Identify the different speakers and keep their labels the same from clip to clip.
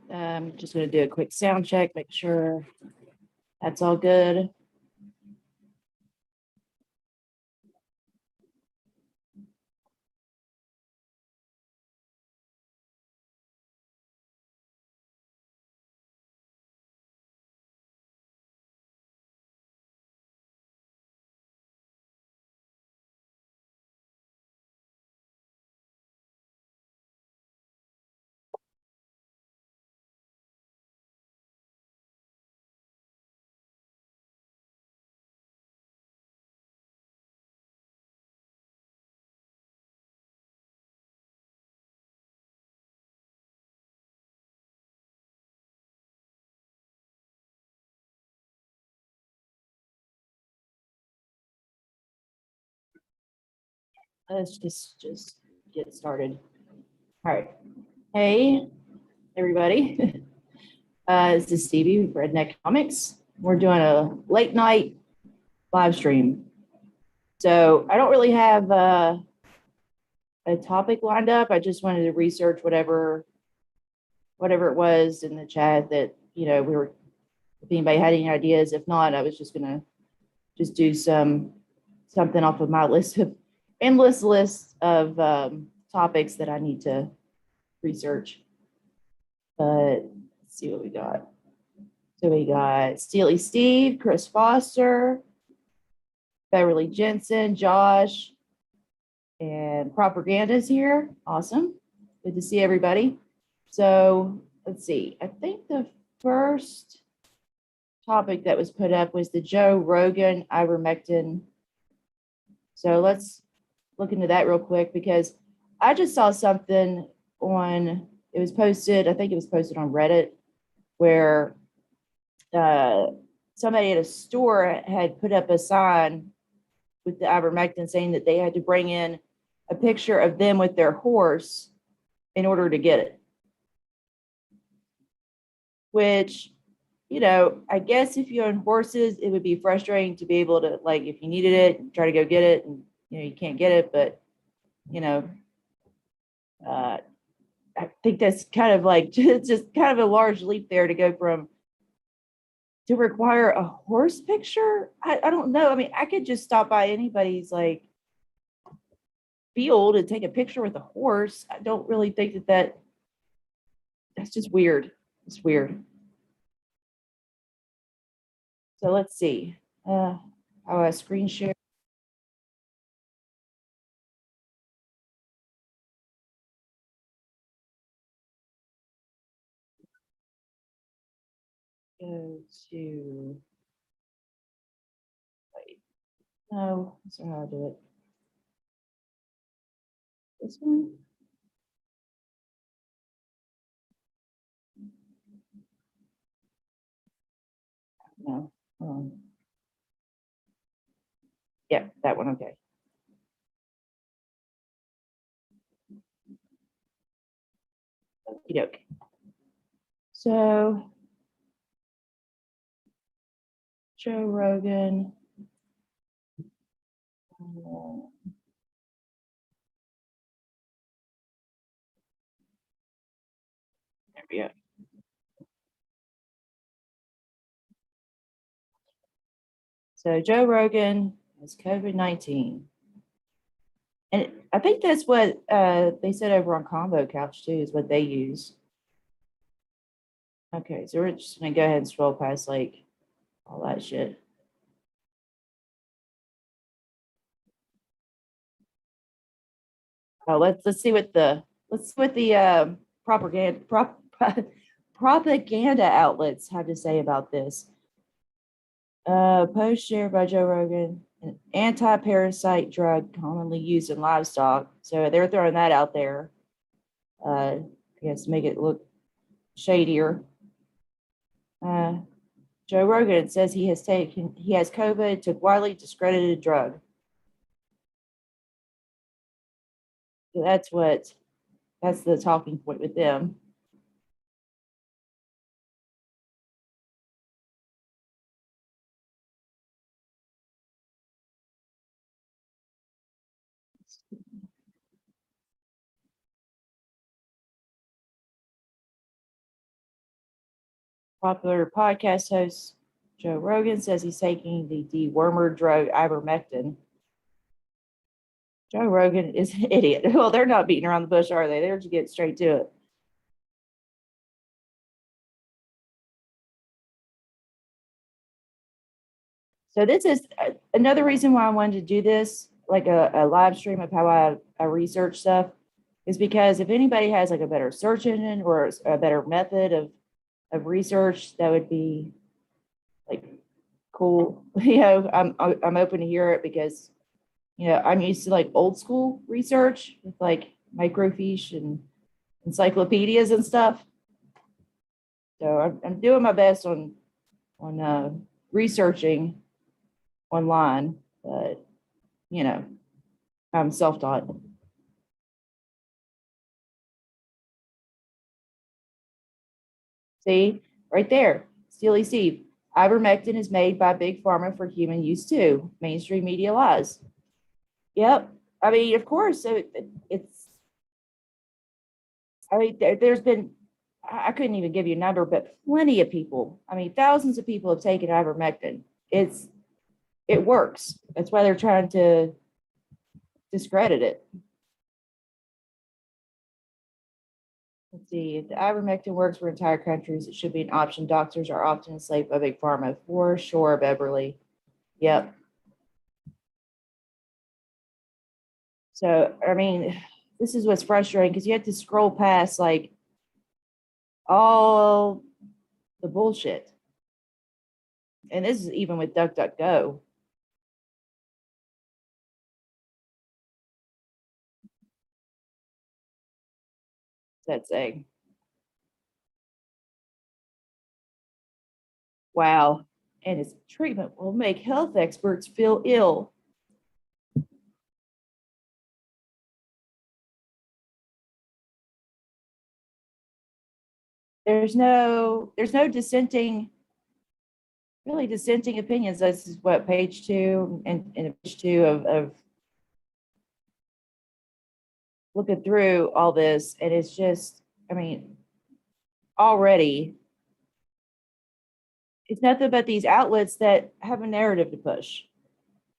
Speaker 1: Just going to do a quick sound check, make sure that's all good. Let's just get started. All right. Hey, everybody. This is Stevie with Redneck Comics. We're doing a late night live stream. So I don't really have a topic lined up. I just wanted to research whatever it was in the chat that, we were, if anybody had any ideas. If not, I was just gonna just do something off of my endless list of topics that I need to research. But let's see what we got. So we got Steely Steve, Chris Foster, Beverly Jensen, Josh, and Propaganda's here. Awesome. Good to see everybody. So let's see. I think the first topic that was put up was the Joe Rogan ivermectin. So let's look into that real quick, because I just saw something on, it was posted, I think it was posted on Reddit, where somebody at a store had put up a sign with the ivermectin saying that they had to bring in a picture of them with their horse in order to get it. Which, I guess if you own horses, it would be frustrating to be able to, like, if you needed it, try to go get it, and you can't get it. But I think that's kind of like just kind of a large leap there to go from to require a horse picture. I don't know. I mean, I could just stop by anybody's like field and take a picture with a horse. I don't really think that's just weird. It's weird. So let's see. How I screen share. Go to, wait, no, that's not how I do it. This one? No. Yeah, that one. Okay. Okey-doke. So Joe Rogan. There we go. So Joe Rogan has COVID-19. And I think that's what they said over on Combo Couch too, is what they use. Okay, so we're just gonna go ahead and scroll past like all that shit. Oh, let's see what the propaganda outlets have to say about this. Post shared by Joe Rogan, an anti-parasite drug commonly used in livestock. So they're throwing that out there. I guess make it look shadier. Joe Rogan says he has COVID, took widely discredited drug. So that's the talking point with them. Popular podcast host Joe Rogan says he's taking the dewormer drug ivermectin. Joe Rogan is an idiot. Well, they're not beating around the bush, are they? They're just getting straight to it. So this is another reason why I wanted to do this, like a live stream of how I research stuff, is because if anybody has like a better search engine or a better method of research, that would be like cool. I'm open to hear it because I'm used to like old school research with like microfiche and encyclopedias and stuff. So I'm doing my best on researching online, but I'm self-taught. See, right there, Steely Steve. Ivermectin is made by Big Pharma for human use too. Mainstream media lies. Yep. I mean, of course, it's. I mean, there's been. I couldn't even give you a number, but plenty of people. I mean, thousands of people have taken ivermectin. It works. That's why they're trying to discredit it. Let's see. If the ivermectin works for entire countries, it should be an option. Doctors are often enslaved by Big Pharma. For sure, Beverly. Yep. So, I mean, this is what's frustrating because you have to scroll past like all the bullshit. And this is even with DuckDuckGo. That saying. Wow. And its treatment will make health experts feel ill. There's no dissenting, really dissenting opinions. This is what page 2 and page 2 of looking through all this, and it's just, I mean, already it's nothing but these outlets that have a narrative to push.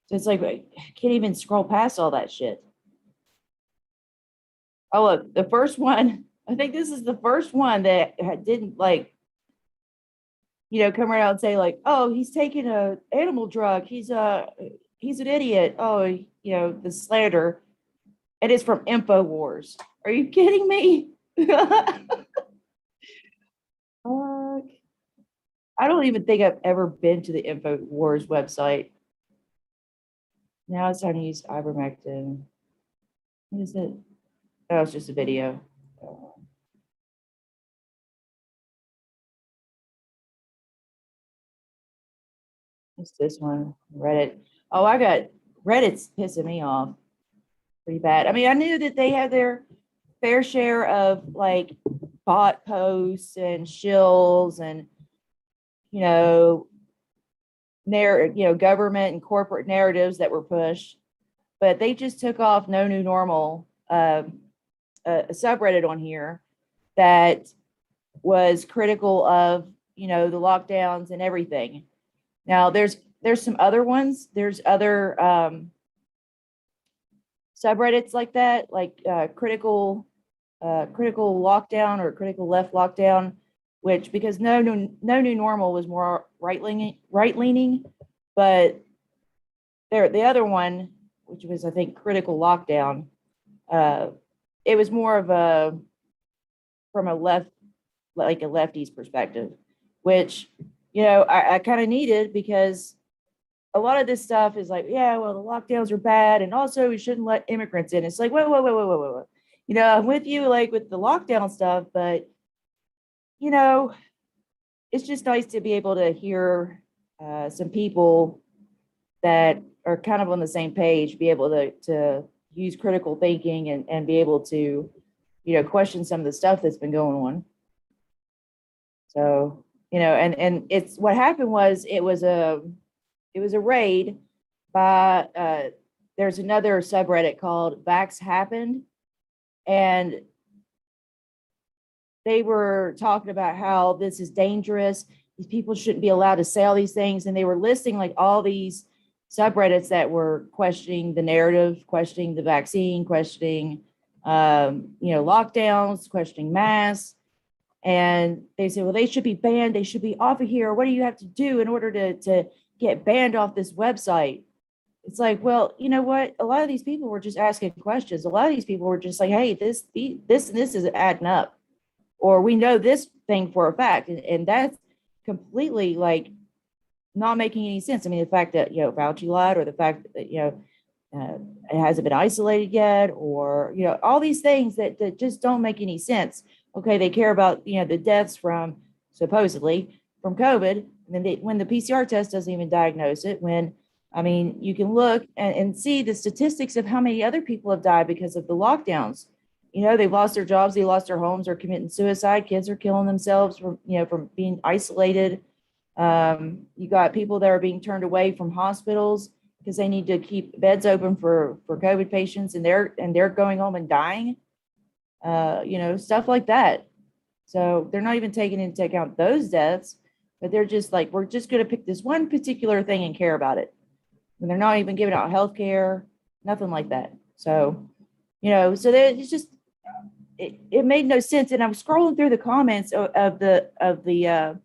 Speaker 1: So it's like I can't even scroll past all that shit. Oh, look, the first one, I think this is the first one that didn't like, come around and say like, oh, he's taking a animal drug. He's an idiot. Oh, the slander. It is from InfoWars. Are you kidding me? Fuck. I don't even think I've ever been to the InfoWars website. Now it's time to use ivermectin. What is it? Oh, it's just a video. What's this one? Reddit. Oh, I got Reddit's pissing me off pretty bad. I mean, I knew that they had their fair share of like bot posts and shills and you know government and corporate narratives that were pushed, but they just took off No New Normal, a subreddit on here that was critical of the lockdowns and everything. Now there's some other ones. There's other subreddits like that, like critical lockdown or critical left lockdown, which because no new normal was more right leaning, but there the other one, which was I think critical lockdown, uh, it was more of a from a left like a lefty's perspective, which I kind of needed because a lot of this stuff is like, yeah, well, the lockdowns are bad, and also we shouldn't let immigrants in. It's like, whoa. I'm with you, like with the lockdown stuff, but you know, it's just nice to be able to hear some people that are kind of on the same page, be able to use critical thinking and be able to, question some of the stuff that's been going on. So, and it's what happened was it was a raid by there's another subreddit called Vax Happened, and they were talking about how this is dangerous. these people shouldn't be allowed to say all these things. And they were listing like all these subreddits that were questioning the narrative, questioning the vaccine, questioning, lockdowns, questioning masks. And they say, well, they should be banned. They should be off of here. What do you have to do in order to get banned off this website? It's like, well, you know what? A lot of these people were just asking questions. A lot of these people were just like, hey, this and this isn't adding up. Or we know this thing for a fact. And that's completely like not making any sense. I mean, the fact that, Fauci lied, or the fact that, it hasn't been isolated yet, or, all these things that just don't make any sense. Okay, they care about, the deaths from supposedly from COVID. And then when the PCR test doesn't even diagnose it, you can look and see the statistics of how many other people have died because of the lockdowns. They've lost their jobs, they lost their homes, or committing suicide. Kids are killing themselves from being isolated. You got people that are being turned away from hospitals because they need to keep beds open for COVID patients, and they're going home and dying. Stuff like that. So they're not even taking into account those deaths, but they're just like, we're just going to pick this one particular thing and care about it. And they're not even giving out health care, nothing like that. So, so it's just, it made no sense. And I'm scrolling through the comments of the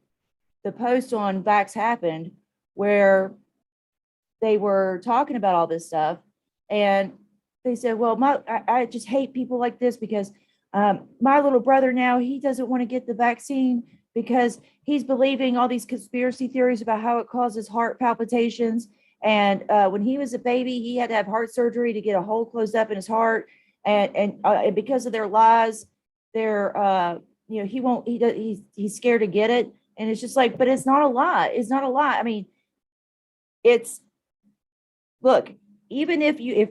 Speaker 1: post on Vax Happened, where they were talking about all this stuff. And they said, well, I just hate people like this because my little brother now, he doesn't want to get the vaccine because he's believing all these conspiracy theories about how it causes heart palpitations. And when he was a baby, he had to have heart surgery to get a hole closed up in his heart. And because of their lies, he's scared to get it. And it's just like, but it's not a lie. It's not a lie. I mean, look, even if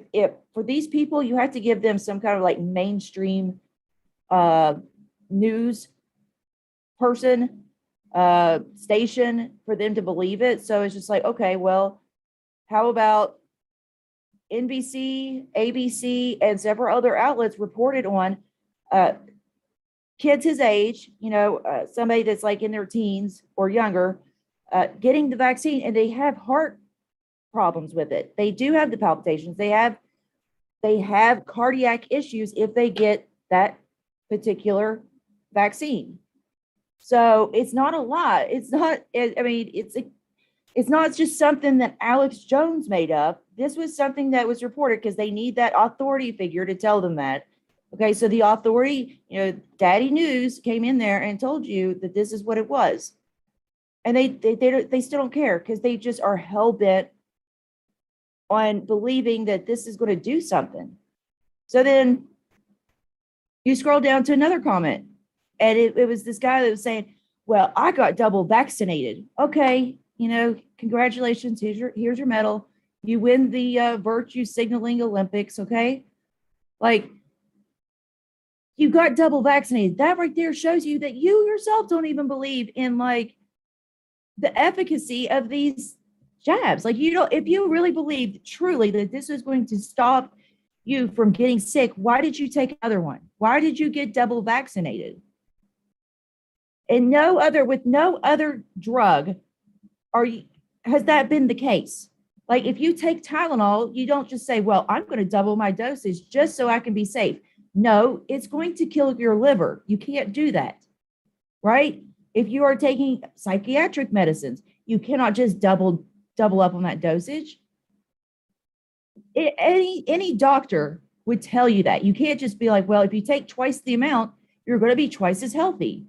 Speaker 1: for these people, you have to give them some kind of like mainstream news person, station for them to believe it. So it's just like, okay, well, how about NBC, ABC, and several other outlets reported on kids his age, somebody that's like in their teens or younger, getting the vaccine, and they have heart problems with it. They do have the palpitations. They have cardiac issues if they get that particular vaccine. So it's not a lie. It's not, it's not just something that Alex Jones made up. This was something that was reported because they need that authority figure to tell them that. Okay, so the authority, Daddy News came in there and told you that this is what it was. And they still don't care because they just are hell-bent on believing that this is going to do something. So then you scroll down to another comment, and it was this guy that was saying, well, I got double vaccinated. Okay, congratulations, here's your medal. You win the virtue signaling Olympics, okay? Like, you got double vaccinated. That right there shows you that you yourself don't even believe in like the efficacy of these jabs. Like, if you really believed truly that this was going to stop you from getting sick, why did you take another one? Why did you get double vaccinated? And with no other drug has that been the case? Like, if you take Tylenol, you don't just say, well, I'm going to double my dosage just so I can be safe. No, it's going to kill your liver. You can't do that, right? If you are taking psychiatric medicines, you cannot just double up on that dosage. Any doctor would tell you that. You can't just be like, well, if you take twice the amount, you're going to be twice as healthy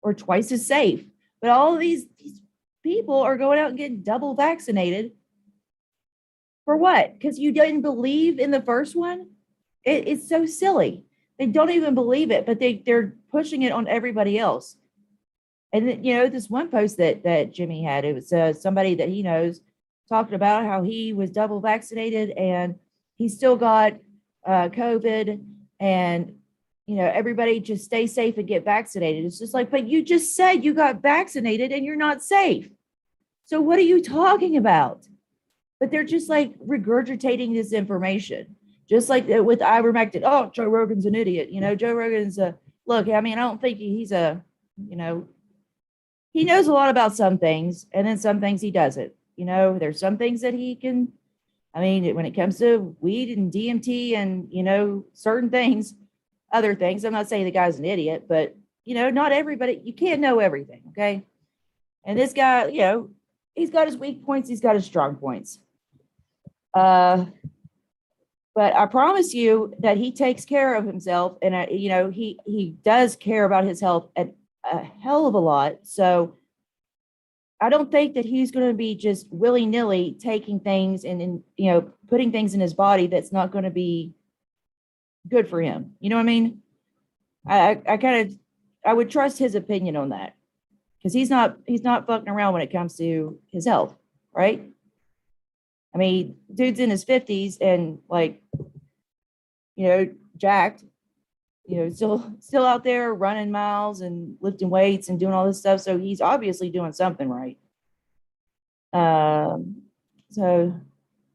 Speaker 1: or twice as safe. But all of these people are going out and getting double vaccinated. For what? Because you didn't believe in the first one? It's so silly. They don't even believe it, but they're pushing it on everybody else. And this one post that Jimmy had, it was somebody that he knows talking about how he was double vaccinated and he still got COVID, and everybody just stay safe and get vaccinated. It's just like, but you just said you got vaccinated and you're not safe. So what are you talking about? But they're just like regurgitating this information. Just like with ivermectin. Oh, Joe Rogan's an idiot. Joe Rogan's look, I don't think he's he knows a lot about some things, and then some things he doesn't. There's some things that he can. I mean, when it comes to weed and DMT and certain things, other things. I'm not saying the guy's an idiot, but not everybody. You can't know everything, okay? And this guy, he's got his weak points, he's got his strong points. But I promise you that he takes care of himself, and he does care about his health a hell of a lot. So I don't think that he's going to be just willy nilly taking things and putting things in his body that's not going to be good for him. You know what I mean? I would trust his opinion on that, because he's not fucking around when it comes to his health, right? I mean, dude's in his 50s and jacked, still out there running miles and lifting weights and doing all this stuff. So he's obviously doing something right. So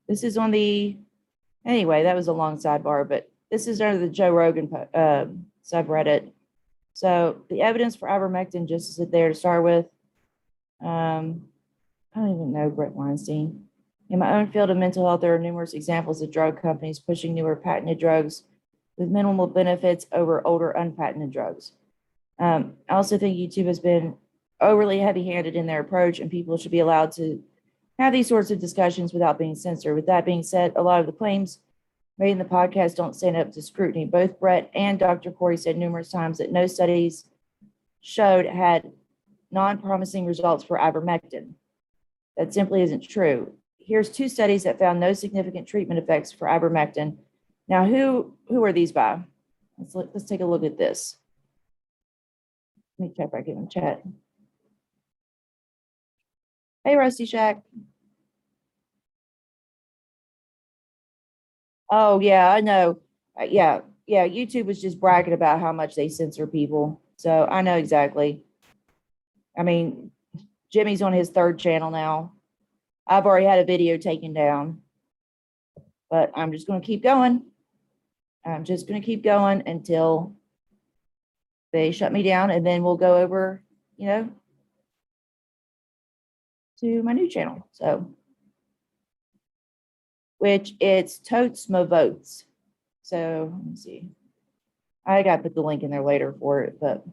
Speaker 1: this is anyway, that was a long sidebar, but this is under the Joe Rogan subreddit. So the evidence for ivermectin, just to sit there to start with. I don't even know Brett Weinstein. In my own field of mental health, there are numerous examples of drug companies pushing newer patented drugs with minimal benefits over older unpatented drugs. I also think YouTube has been overly heavy-handed in their approach, and people should be allowed to have these sorts of discussions without being censored. With that being said, a lot of the claims made in the podcast don't stand up to scrutiny. Both Brett and Dr. Corey said numerous times that no studies showed had non-promising results for ivermectin. That simply isn't true. Here's 2 studies that found no significant treatment effects for ivermectin. Now, who are these by? Let's take a look at this. Let me check back in the chat. Hey, Rusty Shack. Oh, yeah, I know. Yeah, YouTube was just bragging about how much they censor people. So I know exactly. I mean, Jimmy's on his 3rd channel now. I've already had a video taken down, but I'm just going to keep going. I'm just going to keep going until they shut me down, and then we'll go over, to my new channel. So, which it's Totes My Votes. So let me see. I got to put the link in there later for it, but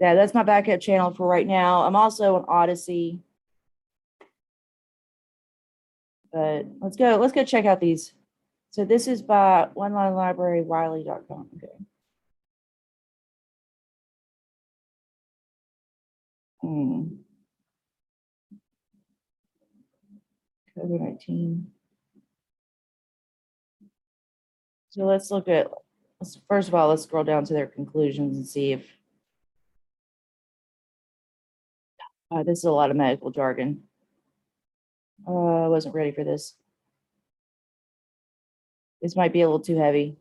Speaker 1: yeah, that's my backup channel for right now. I'm also on Odyssey. But let's go check out these. So this is by Online Library, Wiley.com. Okay. COVID-19. So first of all, let's scroll down to their conclusions and see if this is a lot of medical jargon. I wasn't ready for this. This might be a little too heavy.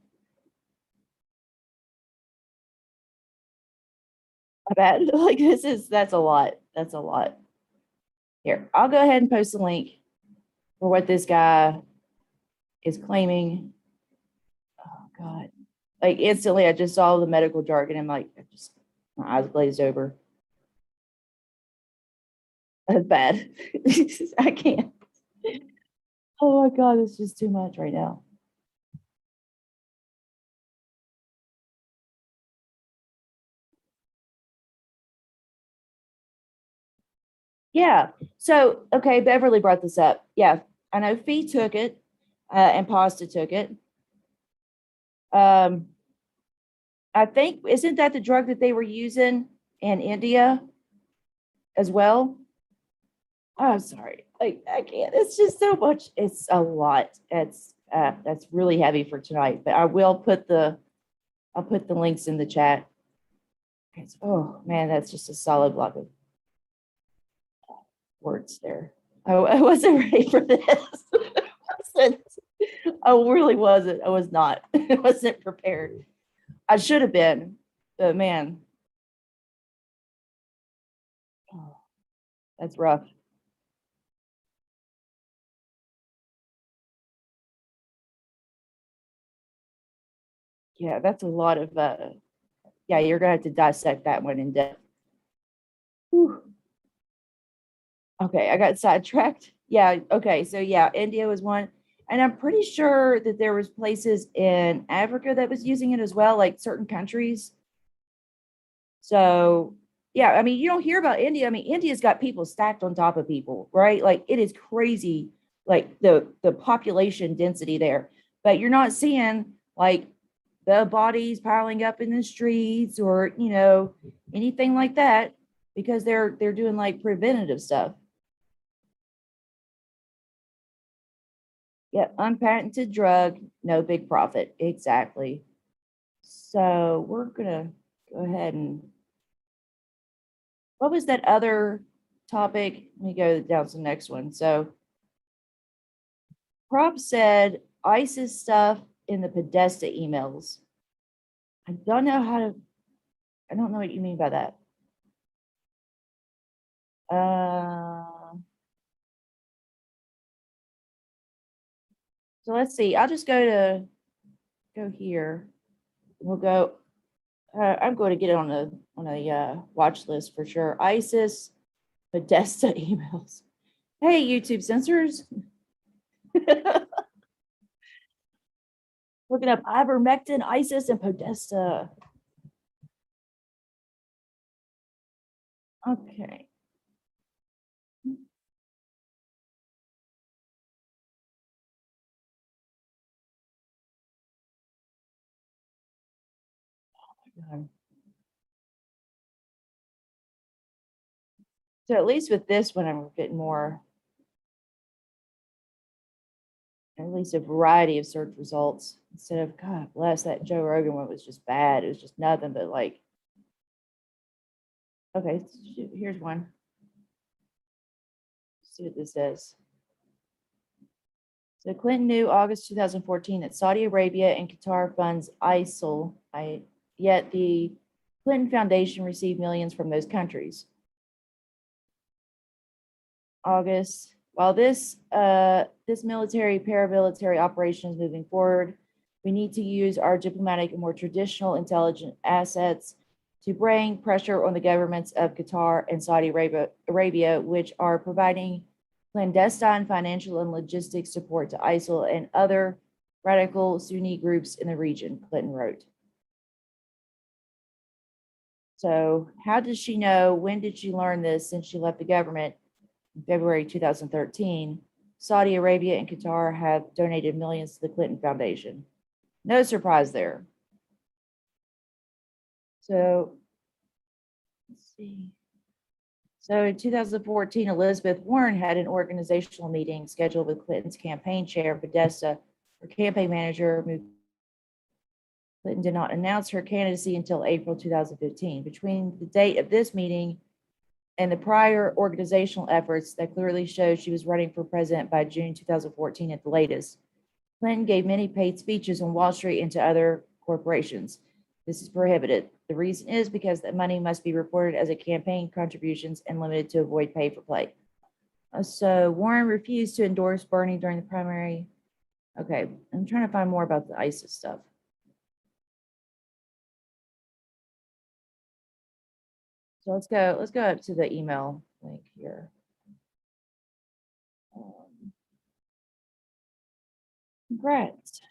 Speaker 1: My bad. That's a lot. That's a lot. Here, I'll go ahead and post the link for what this guy is claiming. Oh God. Instantly I just saw the medical jargon. I'm my eyes glazed over. That's bad. I can't. Oh my God, it's just too much right now. Yeah. So, okay, Beverly brought this up. Yeah, I know Fee took it, and Pasta took it. I think, isn't that the drug that they were using in India as well? Oh, I'm sorry. I can't. It's just so much. It's a lot. That's really heavy for tonight. But I'll put the links in the chat. Okay, oh man, that's just a solid block of words there. I wasn't ready for this. I really wasn't. I was not. I wasn't prepared. I should have been, but man, oh, that's rough. Yeah, that's a lot of yeah, you're gonna have to dissect that one in depth. Whew. Okay, I got sidetracked. Yeah, okay, so yeah, India was one. And I'm pretty sure that there was places in Africa that was using it as well, like certain countries. So yeah, I mean, you don't hear about India. I mean, India's got people stacked on top of people, right? Like it is crazy, like the population density there. But you're not seeing like the bodies piling up in the streets or, anything like that because they're doing like preventative stuff. Yeah, unpatented drug, no big profit. Exactly. So we're gonna go ahead and what was that other topic? Let me go down to the next one. So Prop said ISIS stuff in the Podesta emails. I don't know how to, I don't know what you mean by that. Uh, so let's see. I'll just go here. We'll go. I'm going to get it on a watch list for sure. ISIS Podesta emails. Hey, YouTube censors. Looking up ivermectin, ISIS, and Podesta. Okay. So at least with this one, I'm getting more, at least a variety of search results instead of, God bless, that Joe Rogan one was just bad. It was just nothing but like, okay, here's one. Let's see what this says. So Clinton knew August 2014 that Saudi Arabia and Qatar funds ISIL, yet the Clinton Foundation received millions from those countries. August. While this military paramilitary operation is moving forward, we need to use our diplomatic and more traditional intelligence assets to bring pressure on the governments of Qatar and Saudi Arabia, which are providing clandestine financial and logistics support to ISIL and other radical Sunni groups in the region, Clinton wrote. So, how does she know? When did she learn this since she left the government? In February 2013, Saudi Arabia and Qatar have donated millions to the Clinton Foundation. No surprise there. So let's see. So in 2014, Elizabeth Warren had an organizational meeting scheduled with Clinton's campaign chair, Podesta, her campaign manager. Clinton did not announce her candidacy until April 2015. Between the date of this meeting and the prior organizational efforts that clearly showed she was running for president by June 2014 at the latest. Clinton gave many paid speeches on Wall Street and to other corporations. This is prohibited. The reason is because the money must be reported as a campaign contributions and limited to avoid pay for play. So Warren refused to endorse Bernie during the primary. Okay, I'm trying to find more about the ISIS stuff. So let's go up to the email link here. Congrats.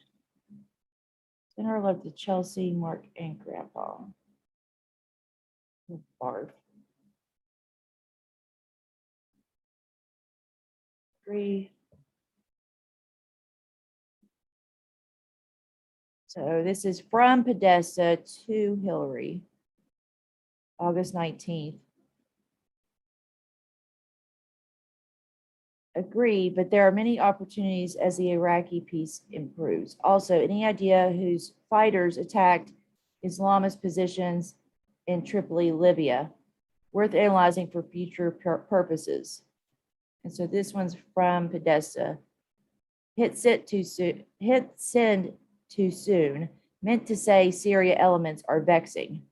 Speaker 1: Send our love to Chelsea, Mark, and Grandpa. Barf. 3. So this is from Podesta to Hillary, August 19th. Agree, but there are many opportunities as the Iraqi peace improves. Also, any idea whose fighters attacked Islamist positions in Tripoli, Libya, worth analyzing for future purposes. And so this one's from Podesta. Hit send too soon, meant to say Syria elements are vexing.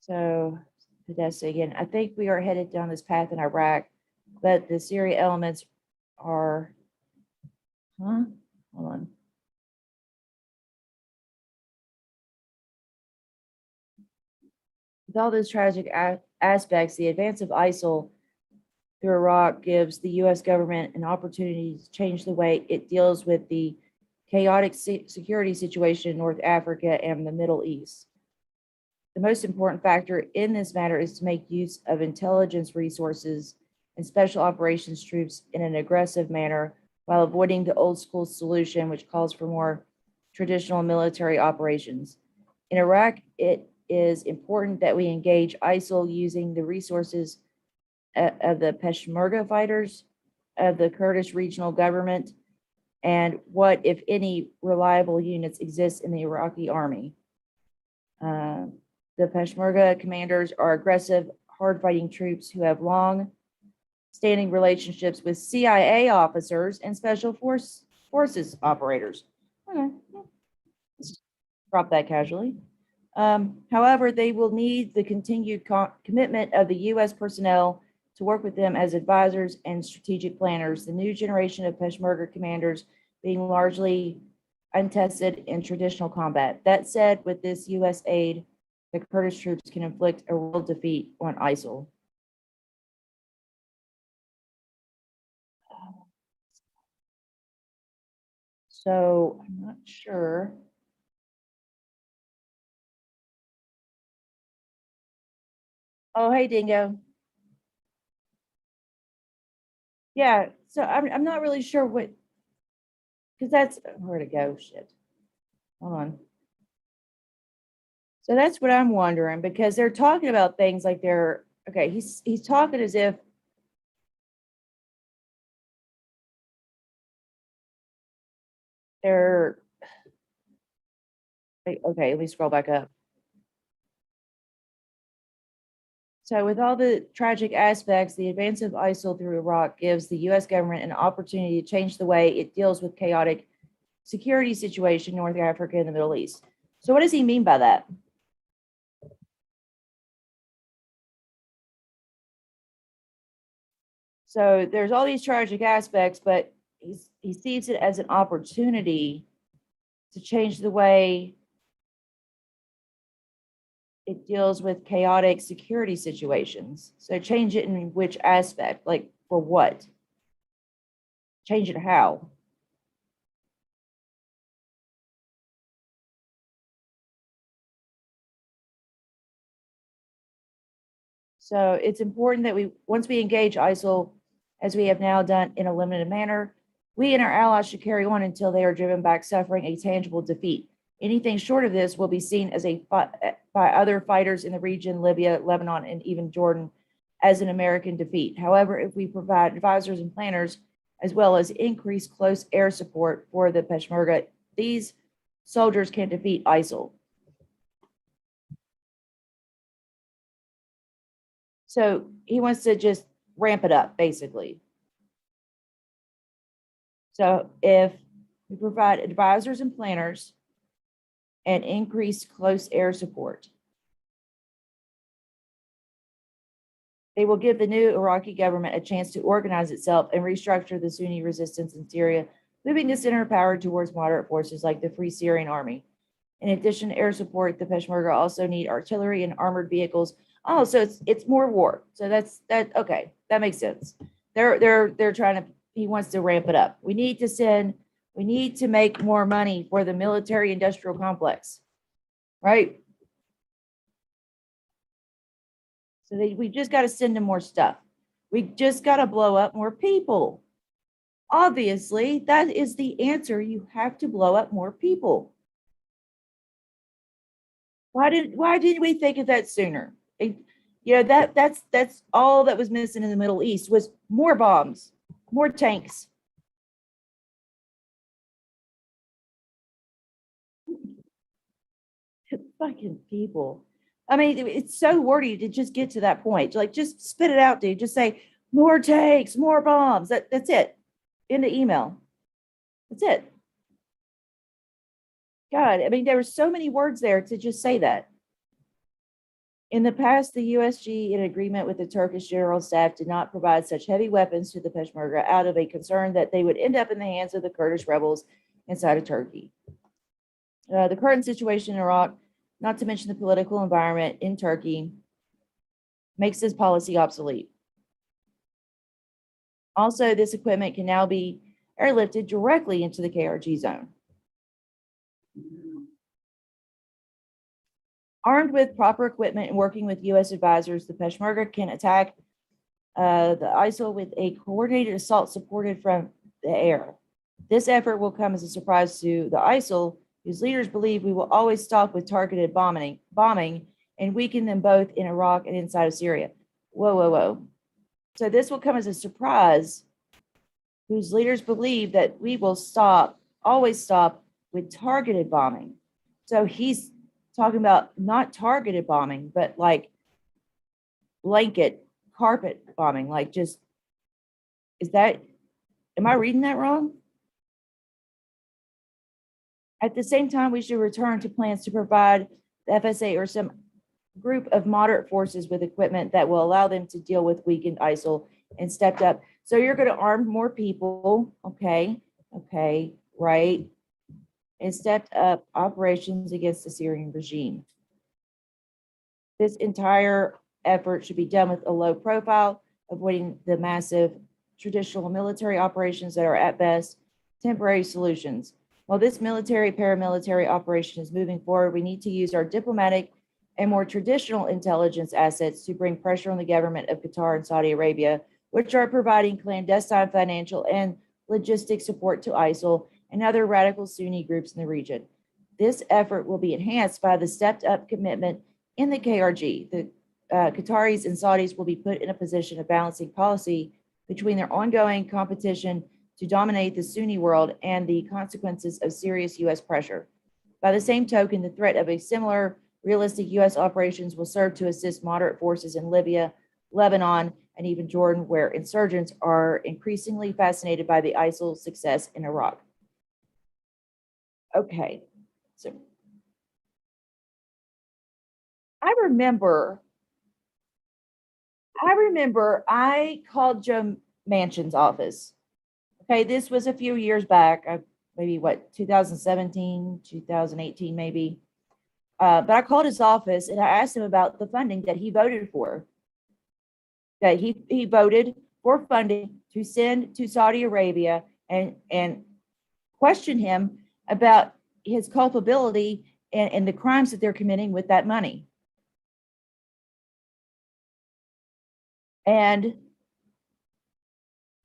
Speaker 1: So Podesta again, I think we are headed down this path in Iraq, but the Syria elements are, hold on. With all those tragic aspects, the advance of ISIL through Iraq gives the U.S. government an opportunity to change the way it deals with the chaotic security situation in North Africa and the Middle East. The most important factor in this matter is to make use of intelligence resources and special operations troops in an aggressive manner while avoiding the old school solution, which calls for more traditional military operations. In Iraq, it is important that we engage ISIL using the resources of the Peshmerga fighters, of the Kurdish regional government, and what, if any, reliable units exist in the Iraqi army. The Peshmerga commanders are aggressive, hard-fighting troops who have long-standing relationships with CIA officers and special forces operators. Okay, let's drop that casually. However, they will need the continued commitment of the U.S. personnel to work with them as advisors and strategic planners. The new generation of Peshmerga commanders being largely untested in traditional combat. That said, with this U.S. aid, the Kurdish troops can inflict a real defeat on ISIL. So I'm not sure. Oh, hey, Dingo. Yeah, so I'm not really sure what, because that's where to go. Shit. Hold on. So that's what I'm wondering, because they're talking about things like they're okay. He's talking as if they're okay. Let me scroll back up. So, with all the tragic aspects, the advance of ISIL through Iraq gives the U.S. government an opportunity to change the way it deals with chaotic security situation in North Africa and the Middle East. So, what does he mean by that? So, there's all these tragic aspects, but he sees it as an opportunity to change the way it deals with chaotic security situations. So change it in which aspect? Like for what? Change it how? So it's important that once we engage ISIL, as we have now done in a limited manner, we and our allies should carry on until they are driven back, suffering a tangible defeat. Anything short of this will be seen as by other fighters in the region, Libya, Lebanon, and even Jordan, as an American defeat. However, if we provide advisors and planners, as well as increased close air support for the Peshmerga, these soldiers can defeat ISIL. So he wants to just ramp it up, basically. So if we provide advisors and planners and increase close air support, they will give the new Iraqi government a chance to organize itself and restructure the Sunni resistance in Syria, moving the center of power towards moderate forces like the Free Syrian Army. In addition to air support, the Peshmerga also need artillery and armored vehicles. Oh, so it's more war. So that's that. Okay, that makes sense. They're trying to. He wants to ramp it up. We need to make more money for the military industrial complex, right? So we just got to send them more stuff. We just got to blow up more people. Obviously, that is the answer. You have to blow up more people. Why didn't we think of that sooner? That's all that was missing in the Middle East was more bombs, more tanks. Fucking people. I mean, it's so wordy to just get to that point. Like, just spit it out, dude. Just say more tanks, more bombs. That's it. In the email. That's it. God, I mean, there were so many words there to just say that. In the past, the USG, in agreement with the Turkish General Staff, did not provide such heavy weapons to the Peshmerga out of a concern that they would end up in the hands of the Kurdish rebels inside of Turkey. The current situation in Iraq, not to mention the political environment in Turkey, makes this policy obsolete. Also, this equipment can now be airlifted directly into the KRG zone. Armed with proper equipment and working with U.S. advisors, the Peshmerga can attack the ISIL with a coordinated assault supported from the air. This effort will come as a surprise to the ISIL, whose leaders believe we will always stop with targeted bombing and weaken them both in Iraq and inside of Syria. Whoa, whoa, whoa. So this will come as a surprise, whose leaders believe that we will always stop with targeted bombing. So he's talking about not targeted bombing, but like blanket carpet bombing, like just, am I reading that wrong? At the same time, we should return to plans to provide the FSA or some group of moderate forces with equipment that will allow them to deal with weakened ISIL and stepped up. So you're going to arm more people, okay, right, and stepped up operations against the Syrian regime. This entire effort should be done with a low profile, avoiding the massive traditional military operations that are at best temporary solutions. While this military paramilitary operation is moving forward, we need to use our diplomatic and more traditional intelligence assets to bring pressure on the government of Qatar and Saudi Arabia, which are providing clandestine financial and logistic support to ISIL and other radical Sunni groups in the region. This effort will be enhanced by the stepped up commitment in the KRG. The Qataris and Saudis will be put in a position of balancing policy between their ongoing competition to dominate the Sunni world and the consequences of serious U.S. pressure. By the same token, the threat of a similar realistic U.S. operations will serve to assist moderate forces in Libya, Lebanon, and even Jordan, where insurgents are increasingly fascinated by the ISIL's success in Iraq. Okay, so I remember I called Joe Manchin's office. Okay, this was a few years back, maybe 2017, 2018, maybe. But I called his office and I asked him about the funding that he voted for. That he voted for funding to send to Saudi Arabia and question him about his culpability and the crimes that they're committing with that money. And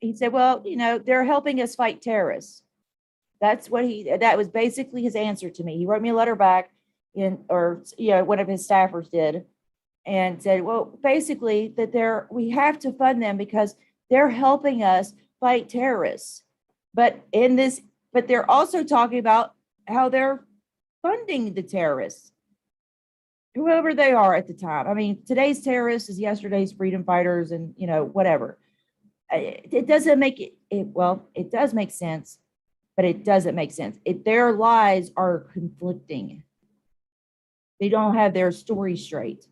Speaker 1: he said, well, they're helping us fight terrorists. That was basically his answer to me. He wrote me a letter back one of his staffers did and said, well, basically that we have to fund them because they're helping us fight terrorists. But they're also talking about how they're funding the terrorists, whoever they are at the time. I mean, today's terrorists is yesterday's freedom fighters and, whatever. It doesn't make it does make sense, but it doesn't make sense. Their lies are conflicting. They don't have their story straight.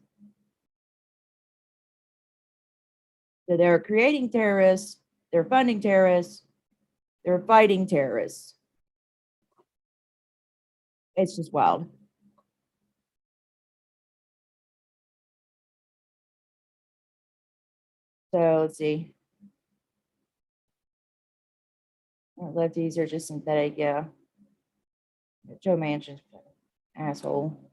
Speaker 1: So they're creating terrorists, they're funding terrorists, they're fighting terrorists. It's just wild. So let's see. Lefties are just synthetic, yeah. Joe Manchin's asshole.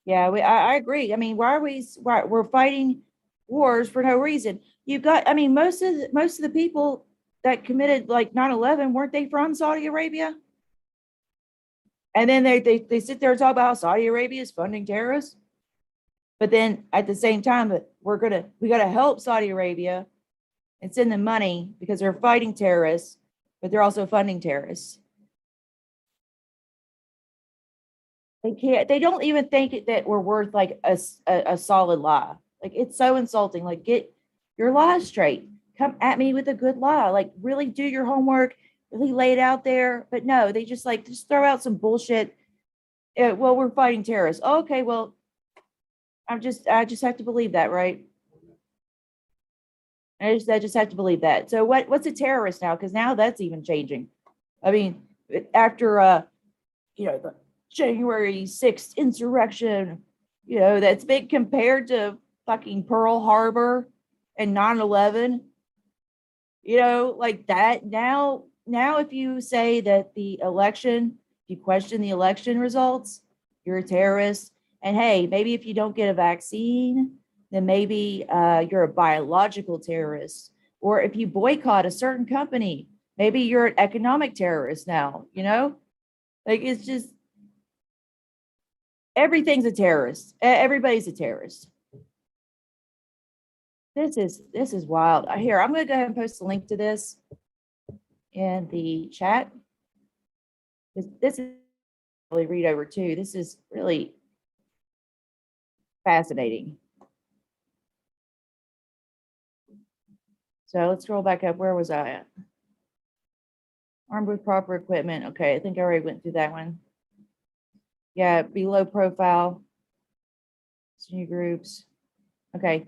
Speaker 1: Yeah, I agree. I mean, we're fighting wars for no reason? You've got, I mean, most of the people that committed like 9/11, weren't they from Saudi Arabia? And then they sit there and talk about how Saudi Arabia is funding terrorists. But then at the same time, we got to help Saudi Arabia and send them money because they're fighting terrorists, but they're also funding terrorists. They don't even think that we're worth like a solid lie. Like, it's so insulting. Like, get your lies straight. Come at me with a good lie. Like, really do your homework, really lay it out there. But no, they just throw out some bullshit. Well, we're fighting terrorists. Okay, well, I just have to believe that, right? I just have to believe that. So what's a terrorist now? Because now that's even changing. I mean, after January 6th insurrection, that's been compared to fucking Pearl Harbor and 9/11, like that. Now, if you say that the election, if you question the election results, you're a terrorist. And hey, maybe if you don't get a vaccine, then maybe you're a biological terrorist. Or if you boycott a certain company, maybe you're an economic terrorist now, Like it's just everything's a terrorist. Everybody's a terrorist. This is wild. Here, I'm going to go ahead and post a link to this in the chat. This is really read over too. This is really fascinating. So let's scroll back up. Where was I at? Armed with proper equipment. Okay, I think I already went through that one. Yeah, be low profile. Senior groups. Okay.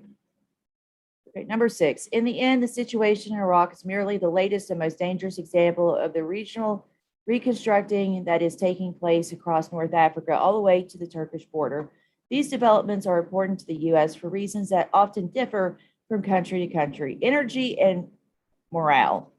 Speaker 1: Okay, number 6. In the end, the situation in Iraq is merely the latest and most dangerous example of the regional reconstructing that is taking place across North Africa all the way to the Turkish border. These developments are important to the U.S. for reasons that often differ from country to country. Energy and moral.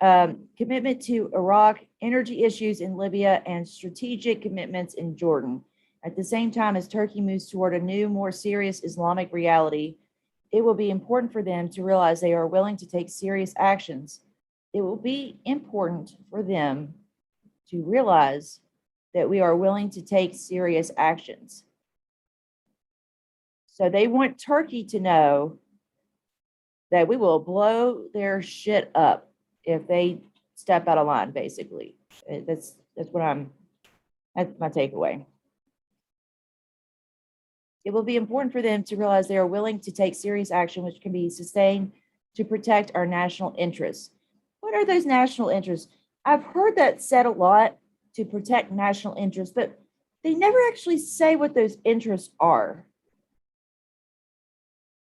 Speaker 1: Commitment to Iraq, energy issues in Libya, and strategic commitments in Jordan. At the same time as Turkey moves toward a new, more serious Islamic reality, it will be important for them to realize they are willing to take serious actions. It will be important for them to realize that we are willing to take serious actions. So they want Turkey to know that we will blow their shit up if they step out of line, basically. That's my takeaway. It will be important for them to realize they are willing to take serious action which can be sustained to protect our national interests. What are those national interests? I've heard that said a lot, to protect national interests, but they never actually say what those interests are.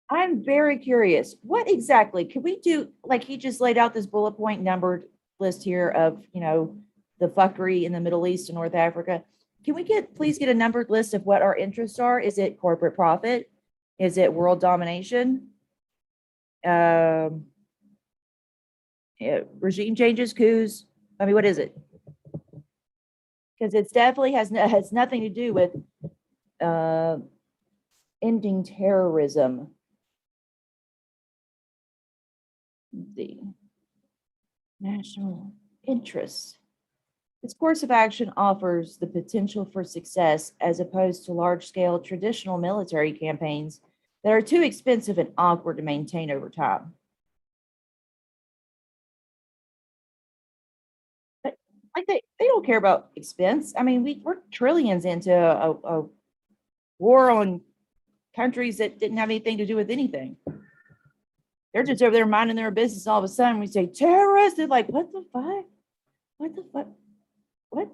Speaker 1: I'm very curious. What exactly could we do? Like he just laid out this bullet point numbered list here of, the fuckery in the Middle East and North Africa. Can we please get a numbered list of what our interests are? Is it corporate profit? Is it world domination? Regime changes, coups? I mean, what is it? Because it definitely has nothing to do with ending terrorism. The national interests. Its course of action offers the potential for success as opposed to large-scale traditional military campaigns that are too expensive and awkward to maintain over time. But like they don't care about expense. I mean, we're trillions into a war on countries that didn't have anything to do with anything. They're just over there minding their business. All of a sudden, we say terrorists. They're like, what the fuck? What the fuck? What?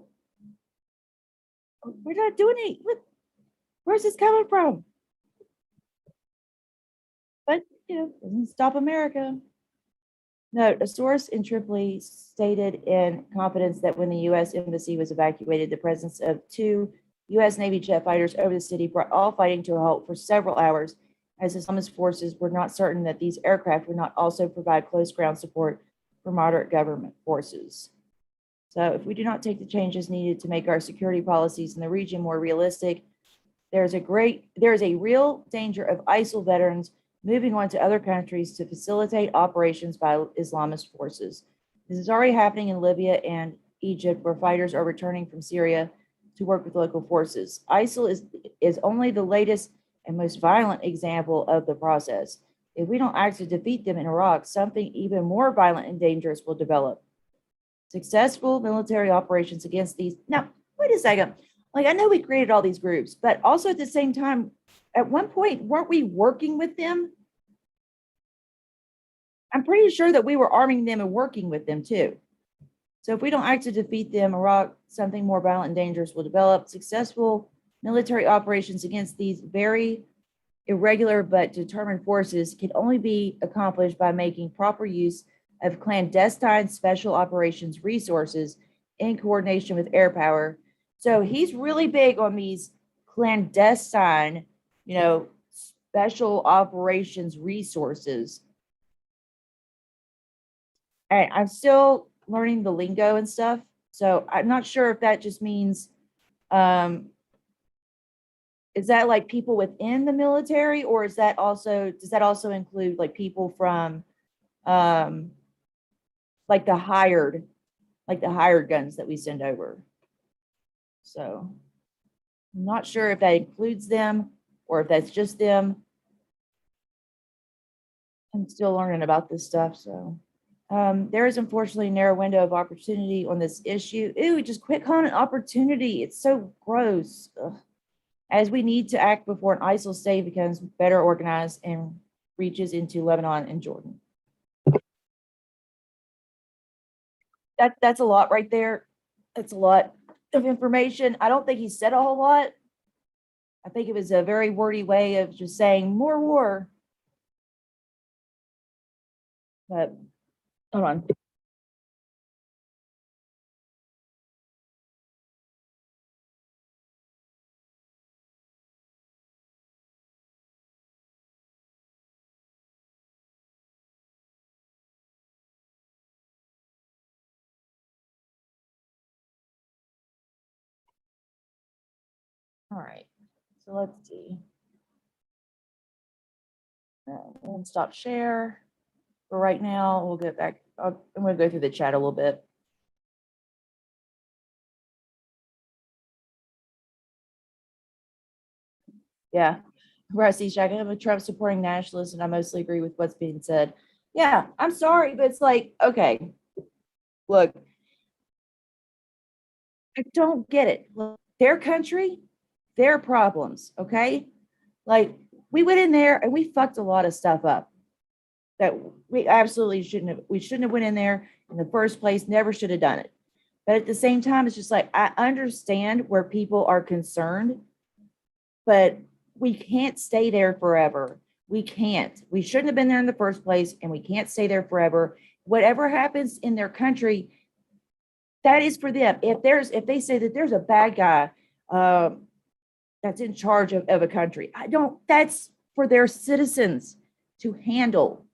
Speaker 1: We're not doing it. Where's this coming from? But, doesn't stop America. Note, a source in Tripoli stated in confidence that when the U.S. embassy was evacuated, the presence of 2 U.S. Navy jet fighters over the city brought all fighting to a halt for several hours, as Islamist forces were not certain that these aircraft would not also provide close ground support for moderate government forces. So if we do not take the changes needed to make our security policies in the region more realistic, there is a real danger of ISIL veterans moving on to other countries to facilitate operations by Islamist forces. This is already happening in Libya and Egypt, where fighters are returning from Syria to work with local forces. ISIL is only the latest and most violent example of the process. If we don't act to defeat them in Iraq, something even more violent and dangerous will develop. Successful military operations against these. Now, wait a second. Like, I know we created all these groups, but also at the same time, at one point, weren't we working with them? I'm pretty sure that we were arming them and working with them too. So if we don't act to defeat them, Iraq, something more violent and dangerous will develop. Successful military operations against these very irregular but determined forces can only be accomplished by making proper use of clandestine special operations resources in coordination with air power. So he's really big on these clandestine, special operations resources. And I'm still learning the lingo and stuff. So I'm not sure if that just means, is that like people within the military, or does that also include like people from, um, like the hired guns that we send over? So I'm not sure if that includes them or if that's just them. I'm still learning about this stuff. So there is unfortunately a narrow window of opportunity on this issue. Ooh, just quit calling it opportunity. It's so gross. Ugh. As we need to act before an ISIL state becomes better organized and reaches into Lebanon and Jordan. That's a lot right there. That's a lot of information. I don't think he said a whole lot. I think it was a very wordy way of just saying more war. But hold on. All right. So let's see. We'll stop share for right now. We'll get back. I'm going to go through the chat a little bit. Yeah. Rusty Shack, I'm a Trump supporting nationalist and I mostly agree with what's being said. Yeah, I'm sorry, but it's like, okay, look, I don't get it. Look, their country, their problems, okay? Like, we went in there and we fucked a lot of stuff up that we absolutely shouldn't have went in there in the first place, never should have done it. But at the same time, it's just like, I understand where people are concerned, but we can't stay there forever. We can't. We shouldn't have been there in the first place, and we can't stay there forever. Whatever happens in their country, that is for them. If they say that there's a bad guy that's in charge of a country, that's for their citizens to handle.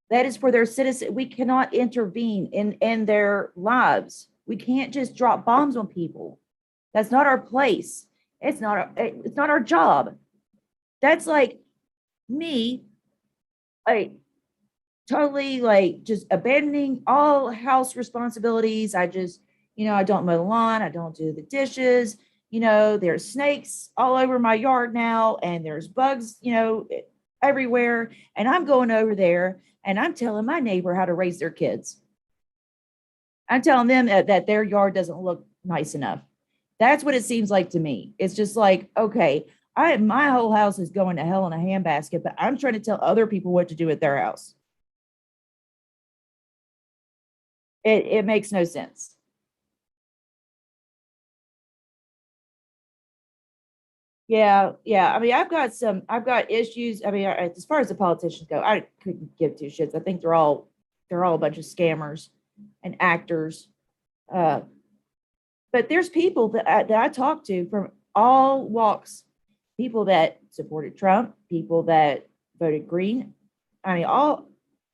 Speaker 1: That is for their citizens. We cannot intervene in their lives. We can't just drop bombs on people. That's not our place. It's not our job. That's like me, like totally like just abandoning all house responsibilities. I don't mow the lawn, I don't do the dishes. There's snakes all over my yard now, and there's bugs, everywhere. And I'm going over there and I'm telling my neighbor how to raise their kids. I'm telling them that their yard doesn't look nice enough. That's what it seems like to me. It's just like, okay, my whole house is going to hell in a handbasket, but I'm trying to tell other people what to do at their house. It makes no sense. Yeah, yeah. I mean, I've got issues. I mean, as far as the politicians go, I couldn't give two shits. I think they're all a bunch of scammers and actors. Uh, but there's people that I talk to from all walks, people that supported Trump, people that voted green. I mean,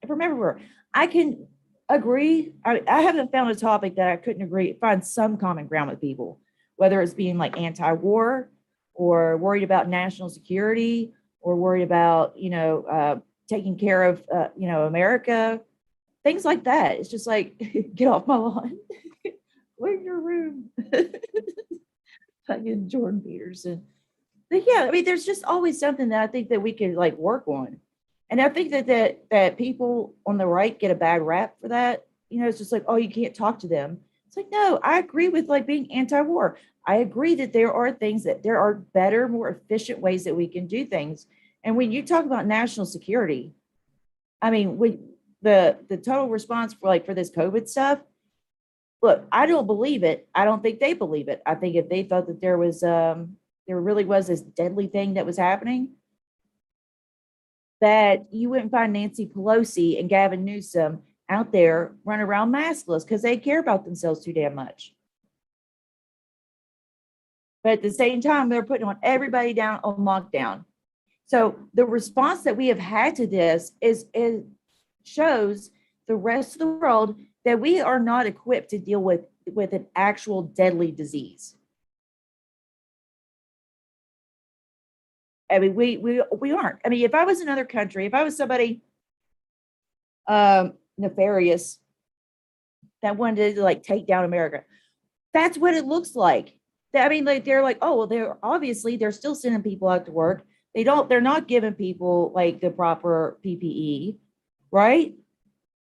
Speaker 1: remember, I can agree. I haven't found a topic that I couldn't find some common ground with people, whether it's being like anti-war or worried about national security or worried about, taking care of, America, things like that. It's just like, get off my lawn. Leave your room. Fucking Jordan Peterson. But yeah, I mean, there's just always something that I think that we could like work on. And I think that people on the right get a bad rap for that. It's just like, oh, you can't talk to them. It's like, no, I agree with like being anti-war. I agree that there are better, more efficient ways that we can do things. And when you talk about national security, I mean, the total response for this COVID stuff, look, I don't believe it. I don't think they believe it. I think if they thought that there really was this deadly thing that was happening, that you wouldn't find Nancy Pelosi and Gavin Newsom out there run around maskless because they care about themselves too damn much. But at the same time, they're putting on everybody down on lockdown. So the response that we have had to this is shows the rest of the world that we are not equipped to deal with an actual deadly disease. I mean, we aren't. I mean, if I was another country, if I was somebody nefarious that wanted to like take down America, that's what it looks like. I mean, like they're like, oh well, they're still sending people out to work. They're not giving people like the proper PPE, right?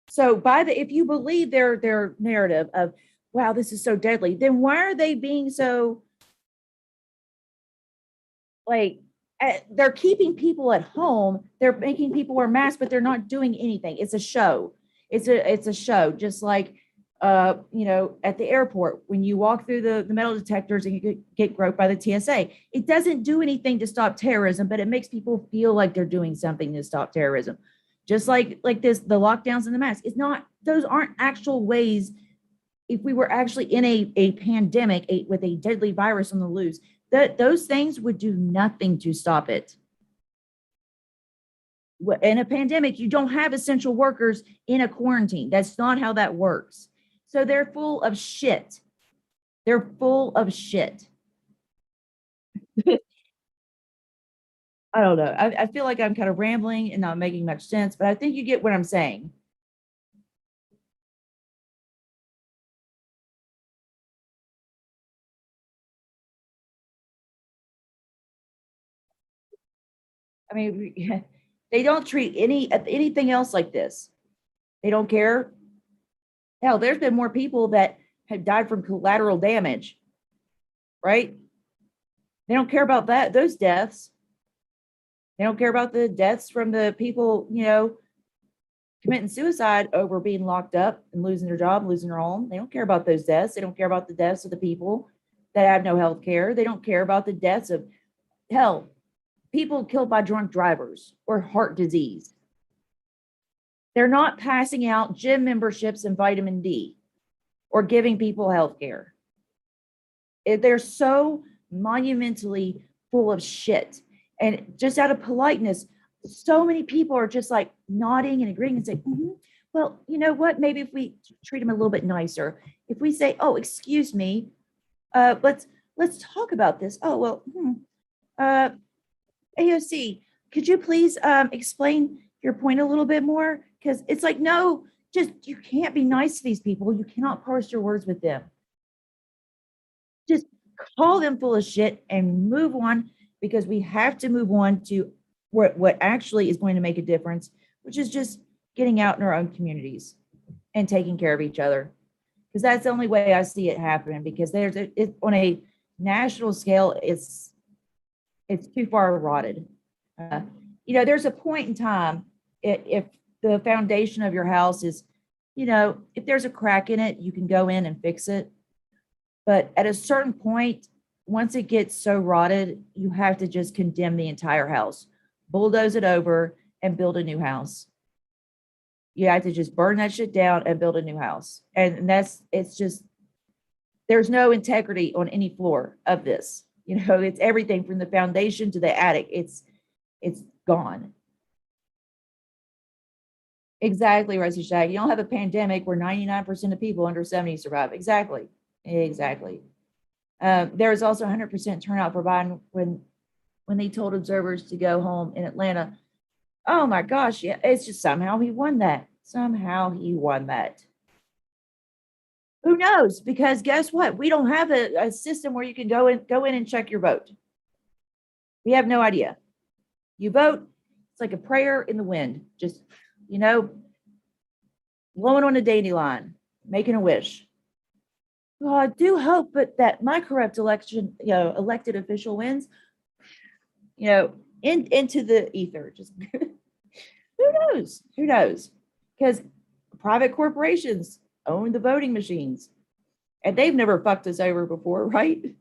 Speaker 1: So if you believe their narrative of wow, this is so deadly, then why are they being so like they're keeping people at home, they're making people wear masks, but they're not doing anything. It's a show. It's a show, just like at the airport when you walk through the metal detectors and you get groped by the TSA. It doesn't do anything to stop terrorism, but it makes people feel like they're doing something to stop terrorism. Just like this, the lockdowns and the masks. It's not; those aren't actual ways. If we were actually in a pandemic with a deadly virus on the loose, those things would do nothing to stop it. In a pandemic, you don't have essential workers in a quarantine. That's not how that works. So they're full of shit. They're full of shit. I don't know. I feel like I'm kind of rambling and not making much sense, but I think you get what I'm saying. I mean, they don't treat anything else like this. They don't care. Hell, there's been more people that have died from collateral damage, right? They don't care about those deaths. They don't care about the deaths from the people, committing suicide over being locked up and losing their job, losing their home. They don't care about those deaths. They don't care about the deaths of the people that have no health care. They don't care about the deaths of hell, people killed by drunk drivers or heart disease. They're not passing out gym memberships and vitamin D or giving people health care. They're so monumentally full of shit. And just out of politeness, so many people are just like nodding and agreeing and saying, mm-hmm. Well, you know what? Maybe if we treat them a little bit nicer, if we say, oh, excuse me, let's talk about this. Oh, well, uh, AOC, could you please explain your point a little bit more? Because it's like, no, just you can't be nice to these people. You cannot parse your words with them. Just call them full of shit and move on because we have to move on to what actually is going to make a difference, which is just getting out in our own communities and taking care of each other. Because that's the only way I see it happening. Because on a national scale, it's too far rotted. Uh, there's a point in time if the foundation of your house is, if there's a crack in it, you can go in and fix it. But at a certain point, once it gets so rotted, you have to just condemn the entire house, bulldoze it over, and build a new house. You have to just burn that shit down and build a new house. And it's just, there's no integrity on any floor of this. It's everything from the foundation to the attic. It's gone. Exactly, Rusty Shag. You don't have a pandemic where 99% of people under 70 survive. Exactly. Exactly. There was also 100% turnout for Biden when they told observers to go home in Atlanta. Oh my gosh, yeah, it's just somehow he won that. Somehow he won that. Who knows? Because guess what? We don't have a system where you can go in and check your vote. We have no idea. You vote, it's like a prayer in the wind, just blowing on a dandelion, making a wish. Well, I do hope, but that my corrupt elected official wins, into the ether. Just who knows? Who knows? Because private corporations own the voting machines, and they've never fucked us over before, right?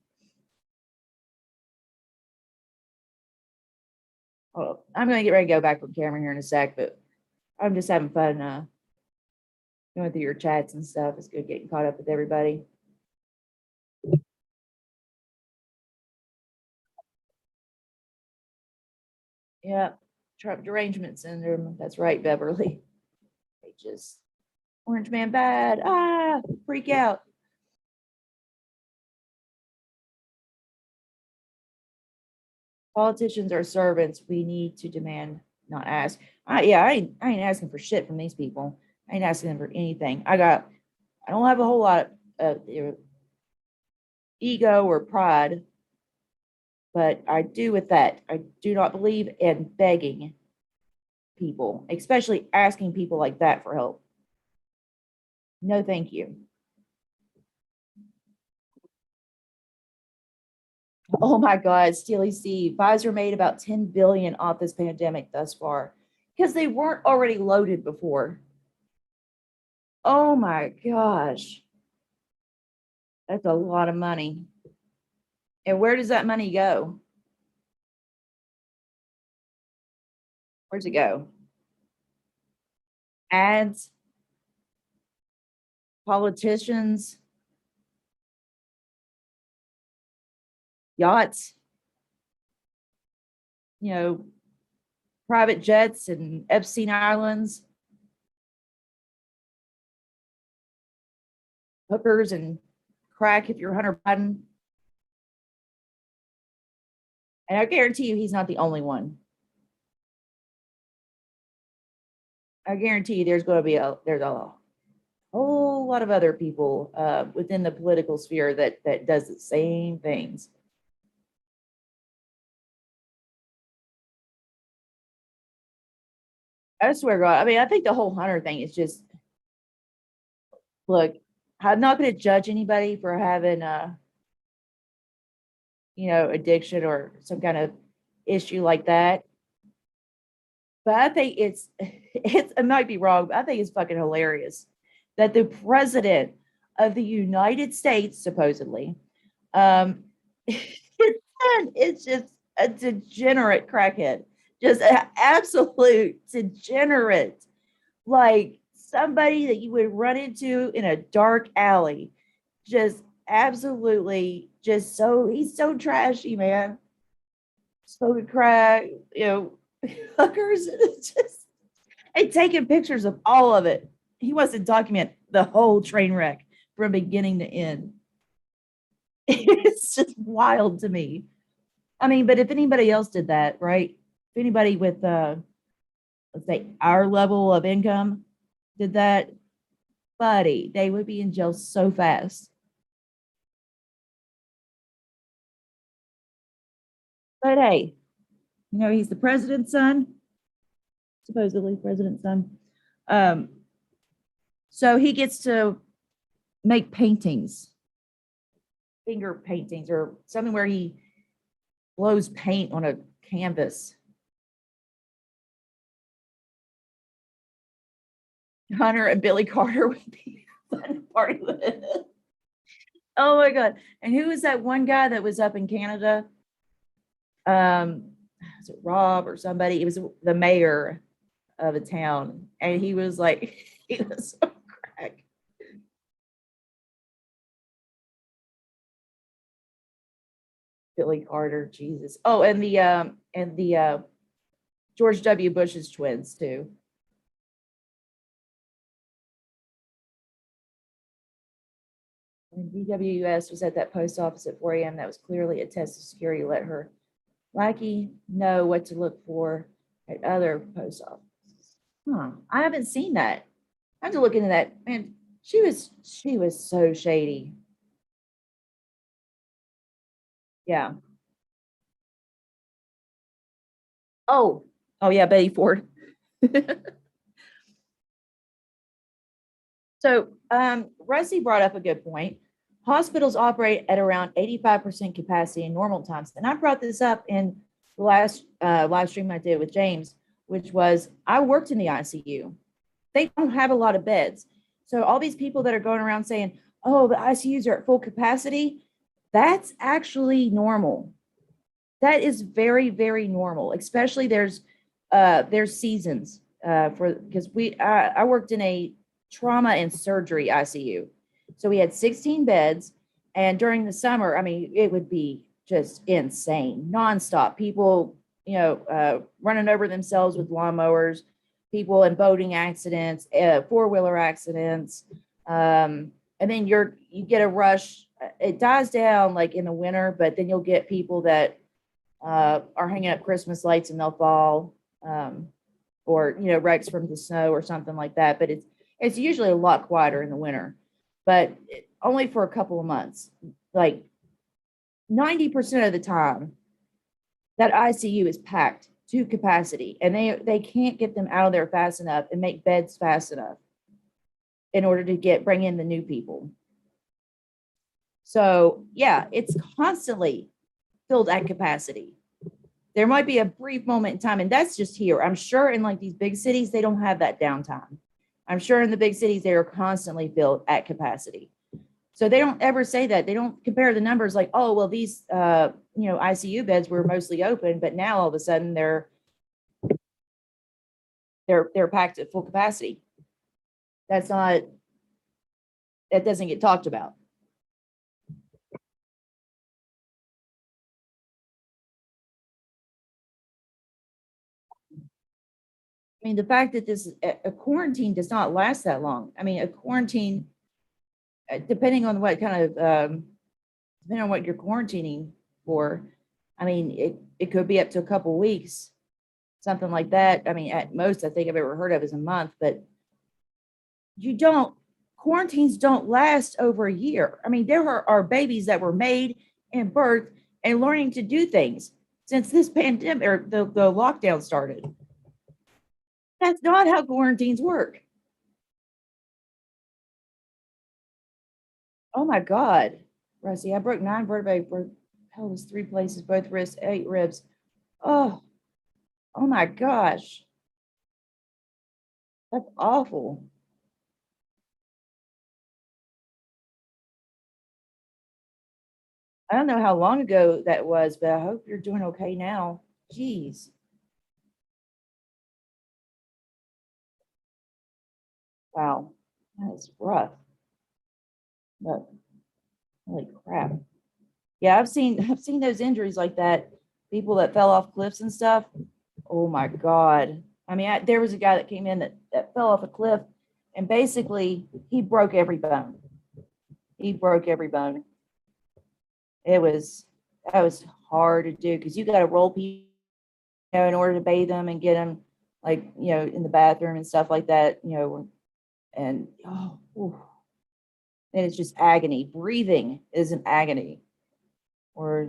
Speaker 1: Oh, I'm going to get ready to go back on camera here in a sec, but I'm just having fun Going through your chats and stuff. It's good getting caught up with everybody. Yeah, Trump derangement syndrome. That's right, Beverly. They just orange man bad. Ah, freak out. Politicians are servants. We need to demand, not ask. I ain't asking for shit from these people. I ain't asking them for anything. I don't have a whole lot of ego or pride, but I do with that. I do not believe in begging people, especially asking people like that for help. No, thank you. Oh my God, Steely Steve, Pfizer made about 10 billion off this pandemic thus far because they weren't already loaded before. Oh my gosh. That's a lot of money. And where does that money go? Where's it go? Ads, politicians, yachts, you know, private jets and Epstein Islands, hookers and crack if you're Hunter Biden. And I guarantee you he's not the only one. I guarantee you there's going to be there's a whole lot of other people within the political sphere that does the same things. I swear God, I mean, I think the whole Hunter thing is just, look, I'm not going to judge anybody for having addiction or some kind of issue like that. But I think it might be wrong, but I think it's fucking hilarious that the president of the United States, supposedly, his son is just a degenerate crackhead, just an absolute degenerate, like somebody that you would run into in a dark alley, just absolutely, just so he's so trashy, man. Smoking crack, hookers, just and taking pictures of all of it. He wants to document the whole train wreck from beginning to end. It's just wild to me. I mean, but if anybody else did that, right? If anybody with let's say our level of income did that, buddy, they would be in jail so fast. But hey, he's the president's son, supposedly president's son. Um, so he gets to make paintings, finger paintings, or something where he blows paint on a canvas. Hunter and Billy Carter would be a fun part of it. Oh my God. And who was that one guy that was up in Canada? Was it Rob or somebody? It was the mayor of a town. And he was like, he was so crack. Billy Carter, Jesus. Oh, and the George W. Bush's twins too. When DWS was at that post office at 4 a.m., that was clearly a test of security. Let her lackey know what to look for at other post offices. Huh. I haven't seen that. I have to look into that. Man, she was so shady. Yeah. Oh yeah, Betty Ford. So Rusty brought up a good point. Hospitals operate at around 85% capacity in normal times. And I brought this up in the last live stream I did with James, which was I worked in the ICU. They don't have a lot of beds. So all these people that are going around saying, oh, the ICUs are at full capacity, that's actually normal. That is very, very normal, especially there's seasons for because I worked in a trauma and surgery ICU. So we had 16 beds. And during the summer, I mean, it would be just insane, nonstop. People, running over themselves with lawnmowers, people in boating accidents, four-wheeler accidents. And then you get a rush. It dies down like in the winter, but then you'll get people that are hanging up Christmas lights and they'll fall, or wrecks from the snow or something like that. But it's usually a lot quieter in the winter, but only for a couple of months. Like 90% of the time, that ICU is packed to capacity, and they can't get them out of there fast enough and make beds fast enough in order to bring in the new people. So yeah, it's constantly filled at capacity. There might be a brief moment in time, and that's just here. I'm sure in like these big cities, they don't have that downtime. I'm sure in the big cities, they are constantly filled at capacity. So they don't ever say that. They don't compare the numbers like, oh, well, these, ICU beds were mostly open, but now all of a sudden they're packed at full capacity. That doesn't get talked about. I mean, the fact that a quarantine does not last that long. I mean, a quarantine, depending on what kind of, depending on what you're quarantining for, I mean, it could be up to a couple of weeks, something like that. I mean, at most, I think I've ever heard of is a month, but quarantines don't last over a year. I mean, there are babies that were made and birthed and learning to do things since this pandemic or the lockdown started. That's not how quarantines work. Oh my God, Rusty, I broke 9 vertebrae, pelvis 3 places, both wrists, 8 ribs. Oh my gosh. That's awful. I don't know how long ago that was, but I hope you're doing okay now. Jeez. Wow. That is rough. But holy crap. Yeah, I've seen those injuries like that. People that fell off cliffs and stuff. Oh my God. I mean, there was a guy that came in that fell off a cliff, and basically he broke every bone. He broke every bone. That was hard to do because you got to roll people, in order to bathe them and get them like, in the bathroom and stuff like that, and and it's just agony. Breathing is an agony. Or,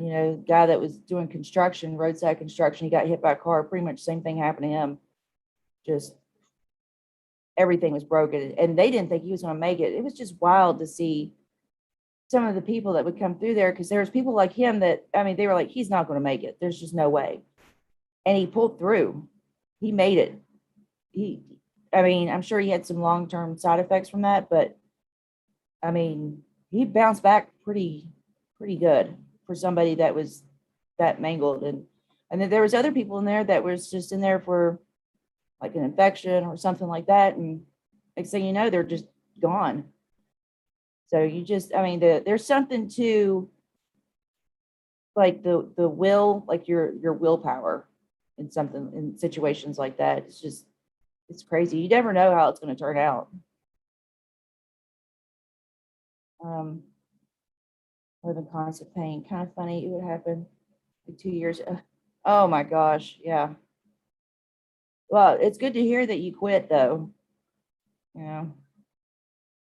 Speaker 1: guy that was doing construction, roadside construction, he got hit by a car, pretty much same thing happened to him. Just everything was broken, and they didn't think he was going to make it. It was just wild to see some of the people that would come through there, because there was people like him that, I mean, they were like, he's not going to make it. There's just no way. And he pulled through. He made it. I mean, I'm sure he had some long-term side effects from that, but I mean, he bounced back pretty good for somebody that was that mangled. And then there was other people in there that was just in there for like an infection or something like that. And next thing you know, they're just gone. So I mean, there's something to like the will, like your willpower in situations like that. It's crazy. You never know how it's going to turn out. Live in constant pain. Kind of funny. It would happen like 2 years. Oh my gosh. Yeah. Well, it's good to hear that you quit though. You know,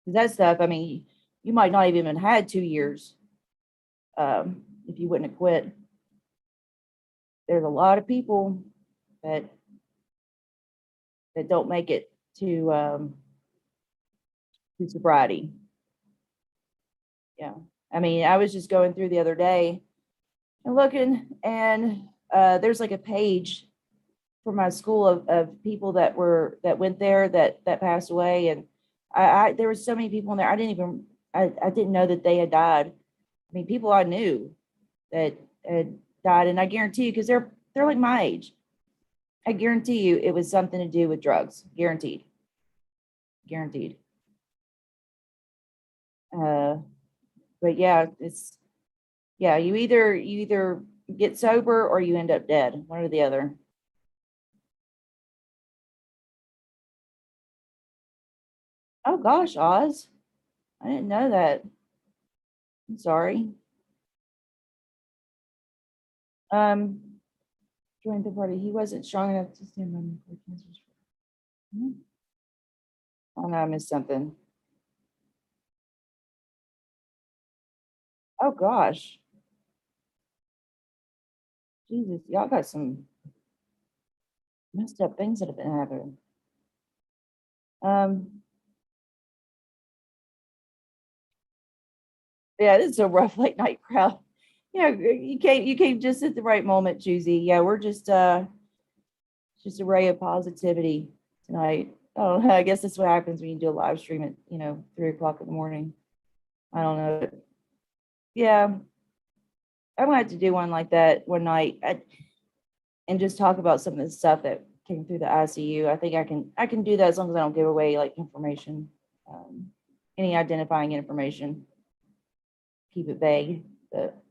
Speaker 1: 'cause that stuff, I mean, you might not have even had 2 years, if you wouldn't have quit. There's a lot of people that don't make it to sobriety. Yeah. I mean, I was just going through the other day and looking, and there's like a page for my school of people that went there that passed away, and there were so many people in there. I didn't know that they had died. I mean, people I knew that had died, and I guarantee you, because they're like my age, I guarantee you it was something to do with drugs. Guaranteed. Guaranteed. But yeah, you either get sober or you end up dead, one or the other. Oh gosh, Oz, I didn't know that. I'm sorry. Um, joined the party. He wasn't strong enough to stand on the cancer. Oh no, I missed something. Oh gosh, Jesus, y'all got some messed up things that have been happening. Um, yeah, this is a rough late night crowd. You came just at the right moment, Juicy. Yeah, we're just a ray of positivity tonight. Oh, I guess that's what happens when you do a live stream at 3 o'clock in the morning. I don't know. Yeah, I'm gonna have to do one like that one night and just talk about some of the stuff that came through the ICU. I think I can do that as long as I don't give away like information, um, any identifying information. Keep it vague, but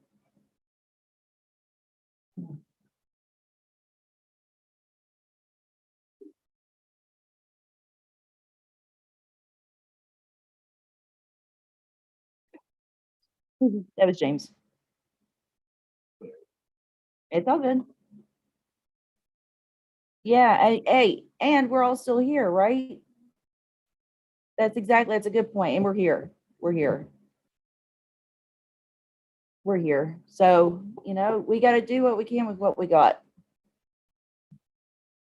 Speaker 1: that was James. It's all good. Yeah, hey, and we're all still here, right? That's a good point. And we're here. We're here. We're here. So, we got to do what we can with what we got.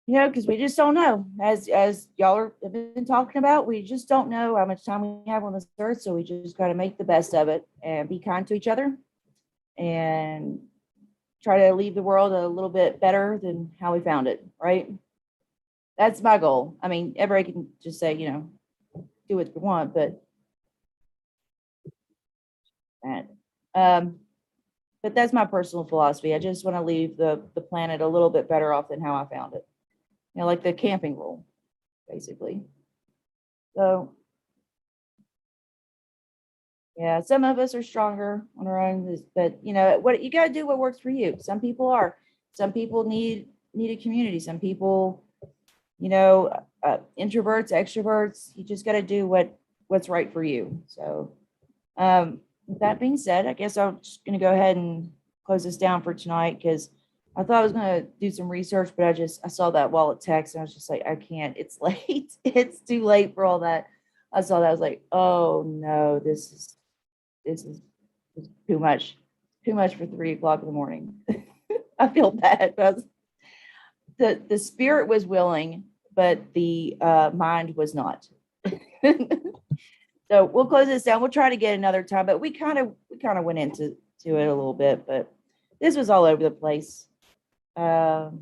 Speaker 1: Because we just don't know. As y'all have been talking about, we just don't know how much time we have on this earth. So we just got to make the best of it and be kind to each other and try to leave the world a little bit better than how we found it, right? That's my goal. I mean, everybody can just say, do what you want, but that. Um, but that's my personal philosophy. I just want to leave the planet a little bit better off than how I found it. Like the camping rule, basically. So yeah, some of us are stronger on our own, but what you got to do what works for you. Some people are. Some people need a community. Some people, introverts, extroverts. You just got to do what's right for you. So, with that being said, I guess I'm just going to go ahead and close this down for tonight because I thought I was going to do some research, but I saw that wallet text and I was just like, I can't. It's late. It's too late for all that. I saw that. I was like, oh no, this is too much for 3 o'clock in the morning. I feel bad, but the spirit was willing, but the mind was not. So we'll close this down. We'll try to get another time, but we kind of went into it a little bit, but this was all over the place. But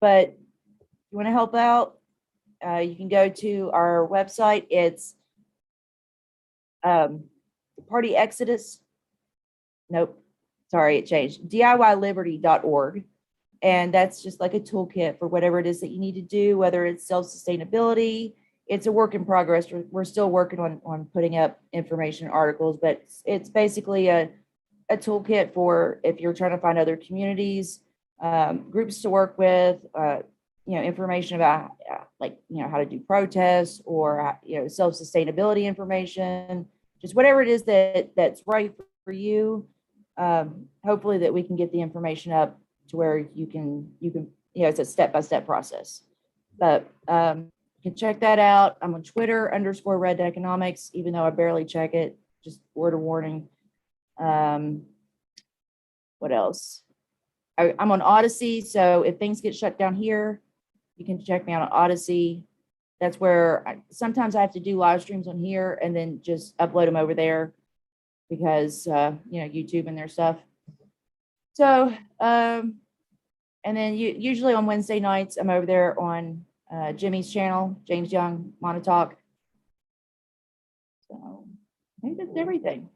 Speaker 1: if you want to help out, you can go to our website. It's Party Exodus. Nope, sorry, it changed. DIYliberty.org. And that's just like a toolkit for whatever it is that you need to do, whether it's self-sustainability. It's a work in progress. We're still working on putting up information articles, but it's basically a toolkit for if you're trying to find other communities, groups to work with, information about how to do protests or self-sustainability information, just whatever it is that's right for you. Hopefully that we can get the information up to where you can it's a step-by-step process. But you can check that out. I'm on Twitter _Red Economics, even though I barely check it. Just word of warning. What else? I'm on Odyssey, so if things get shut down here, you can check me out on Odyssey. That's where sometimes I have to do live streams on here and then just upload them over there because YouTube and their stuff. So and then usually on Wednesday nights, I'm over there on Jimmy's channel, James Young Monotalk. So I think that's everything.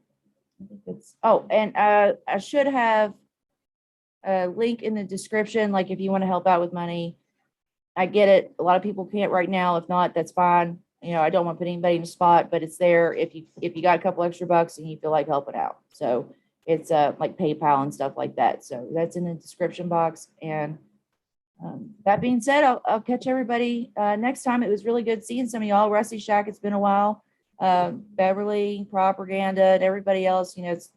Speaker 1: And I should have a link in the description. Like if you want to help out with money, I get it. A lot of people can't right now. If not, that's fine. I don't want to put anybody in a spot, but it's there if you got a couple extra bucks and you feel like helping out. So it's like PayPal and stuff like that. So that's in the description box. And that being said, I'll catch everybody next time. It was really good seeing some of y'all. Rusty Shack, it's been a while. Beverly, Propaganda, and everybody else, it's